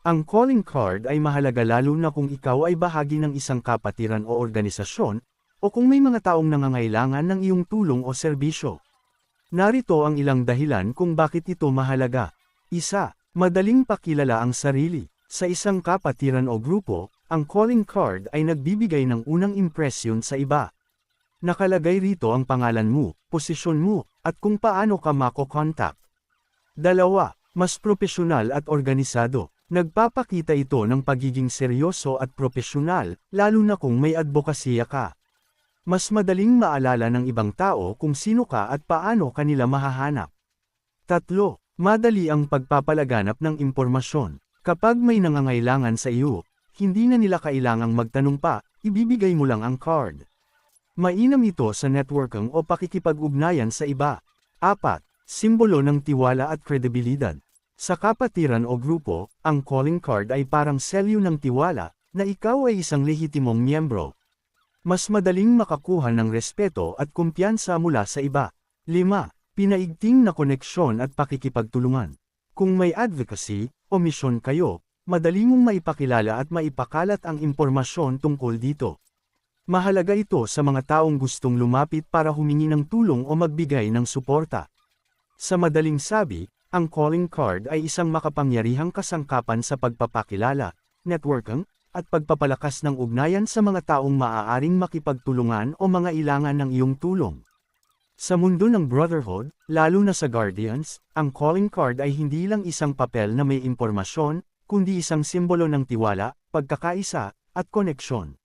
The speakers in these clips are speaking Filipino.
Ang calling card ay mahalaga lalo na kung ikaw ay bahagi ng isang kapatiran o organisasyon, o kung may mga taong nangangailangan ng iyong tulong o serbisyo. Narito ang ilang dahilan kung bakit ito mahalaga. 1. Madaling pakilala ang sarili. Sa isang kapatiran o grupo, ang calling card ay nagbibigay ng unang impresyon sa iba. Nakalagay rito ang pangalan mo, posisyon mo, at kung paano ka mako-contact. 2. Mas propesyonal at organisado. Nagpapakita ito ng pagiging seryoso at propesyonal, lalo na kung may advokasya ka. Mas madaling maalala ng ibang tao kung sino ka at paano kanila mahahanap. 3. Madali ang pagpapalaganap ng impormasyon. Kapag may nangangailangan sa iyo, hindi na nila kailangang magtanong pa, ibibigay mo lang ang card. Mainam ito sa networking o pakikipag-ugnayan sa iba. 4. Simbolo ng tiwala at kredibilidad. Sa kapatiran o grupo, ang calling card ay parang selyo ng tiwala, na ikaw ay isang lehitimong miyembro. Mas madaling makakuha ng respeto at kumpiyansa mula sa iba. 5. Pinaigting na koneksyon at pakikipagtulungan. Kung may advocacy o misyon kayo, madali mong maipakilala at maipakalat ang impormasyon tungkol dito. Mahalaga ito sa mga taong gustong lumapit para humingi ng tulong o magbigay ng suporta. Sa madaling sabi, ang calling card ay isang makapangyarihang kasangkapan sa pagpapakilala, networking, at pagpapalakas ng ugnayan sa mga taong maaaring makipagtulungan o mga ilangan ng iyong tulong. Sa mundo ng brotherhood, lalo na sa Guardians, ang calling card ay hindi lang isang papel na may impormasyon, kundi isang simbolo ng tiwala, pagkakaisa, at koneksyon.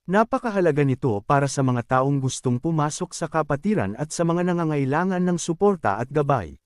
Napakahalaga nito para sa mga taong gustong pumasok sa kapatiran at sa mga nangangailangan ng suporta at gabay.